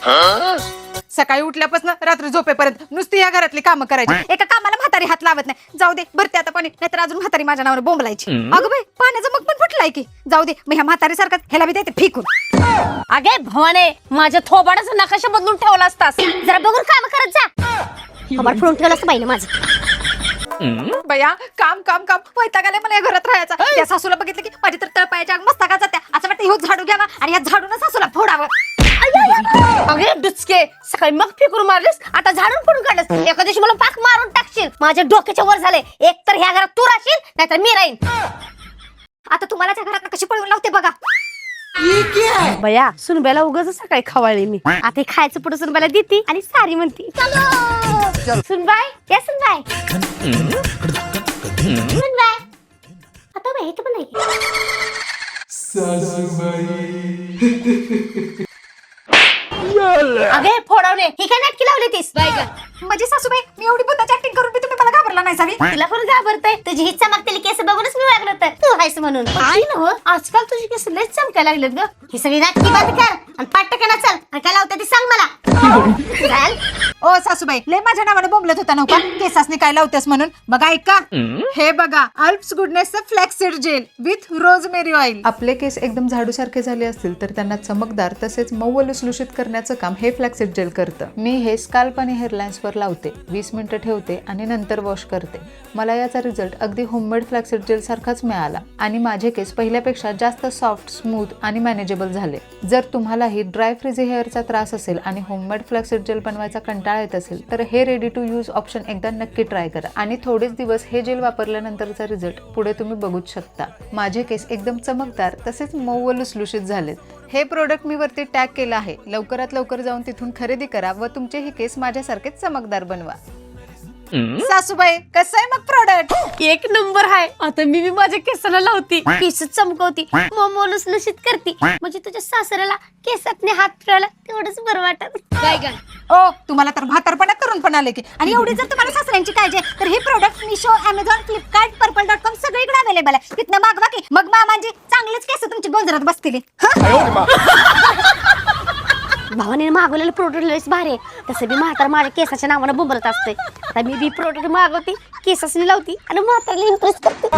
सकाळी उठल्यापासून रात्री झोपेपर्यंत नुसती या घरातली कामं करायची, एका कामाला म्हातारी हात लावत नाही. जाऊ दे भरते आता पाणी, नाहीतर अजून म्हातारी माझ्या नावावर बोंबलायची. अगं बाई पाण्याचं मग पण फुटलाय की. जाऊ दे मग ह्या म्हातारी सारखं ह्याला बी देते फेकून. अगे भवाने, माझ्या थोबाडाचा नकाशा बदलून ठेवला असतास. जरा बघून काम करत जा. थोबाड फोडून ठेवलं असतं बाईने माझं. बया काम काम काम वैताग आलाय मला या घरात राहायचा. त्या सासूला बघितलं की माझी तर तळपायाच्या मस्तका जात्या. असं वाटतं ह्यो झाडू घ्यावा आणि या झाडून सासूला फोडावं. अगे डुचके, सकाळी मग फेकून मारलीस, आता झाडून फोडून काढलंस. एका दिवशी मला पाक मारून टाकशील. माझ्या डोक्याच्या वर झाले. एक तर ह्या घरात तू राहशील, नाहीतर मी राहीन. आता तुम्हाला त्या घरात कशी पळवून लावते बघा. बया सुनबाईला उगाच सकाळी खवाळली मी. आता हे खायचं पुढे सुनबाईला देते आणि सारी म्हणती सुनबाई या सुनबाई. सुनबाई आता बाई इथं पण नाही. अगे फोडवणे ही काय नाटकी लावली तीस. म्हणजे सासूबाई मी एवढी बुद्धाची ऍक्टिंग करून बी तुम्ही मला घाबरला नाही सावी. तुला कोण घाबरतय? तुझी ही चमकतेली केस बघूनच मी वागलो तर तू हायस म्हणून. आजकाल तुझी केस लय चमकायला लागलेत ग. ही सगळी नाटकी बंद कर आणि पाटकना चल. आणि काय लावते ती सांग मला. चल. ओ सासूबाई लय माझ्या नावाने बोंबलत होता नव्हता केसासनी काय लावतेस म्हणून. बघा ऐका, हे बघा Alps goodness flaxseed gel with rosemary oil. आपले केस एकदम झाडूसारखे झाले असतील तर त्यांना चमकदार तसेच मऊ व लुसलुशीत करण्याचं काम हे फ्लॅक्सीड जेल करतं. मी हे स्काल्प आणि हेअरलाइन्स वर लावते, 20 मिनिटं ठेवते आणि नंतर वॉश करते. मला याचा रिझल्ट अगदी होममेड फ्लॅक्सीड जेल सारखाच मिळाला आणि माझे केस पहिल्यापेक्षा जास्त सॉफ्ट, स्मूथ आणि मॅनेजेबल झाले. जर तुम्हालाही ड्राय फ्रिझी हेअरचा त्रास असेल आणि होममेड फ्लॅक्सीड जेल बनवायचा कंटाळा येत असेल तर हे रेडी टू यूज ऑप्शन एकदा नक्की ट्राय करा आणि थोडेच दिवस हे जेल वापरल्यानंतरचा रिझल्ट पुढे तुम्ही बघूच शकता. माझे केस एकदम चमकदार तसेच मऊ व लुसलुशीत झालेत. हे प्रोडक्ट मी वरती टॅग केलं आहे. लवकरात लवकर जाऊन तिथून खरेदी करा व तुमचेही केस माझ्यासारखेच चमकदार बनवा. सासूबाई कसं आहे मग प्रोडक्ट? एक नंबर आहे. आता मी बी माझ्या केसाला लावती, केस चमकवती, मऊ लुसलुशीत करती. म्हणजे तुझ्या सासऱ्याला केसातने हात फिरायला तेवढंच बरं वाटत. काय ग ओ तुम्हाला तर म्हातारपणा करून पण आले की. आणि एवढी जर तुम्हाला सासऱ्यांची काळजी आहे तर हे प्रोडक्ट मिशो, अमेझॉन, फ्लिपकार्ट, पर्पल.com सगळीकडे अवेलेबल आहे. तिथनं मागवा की. मग मामांची चांगलेच केस तुमची गोंजरात बसतील. भावाने मागवलेलं प्रोडक्ट लयच भारी आहे. तसं बी म्हातार माझ्या केसाच्या नावानं बोंबलत असते. आता मी बी प्रोडक्ट मागवते, केसासनी लावती आणि म्हातारला इम्प्रेस करते.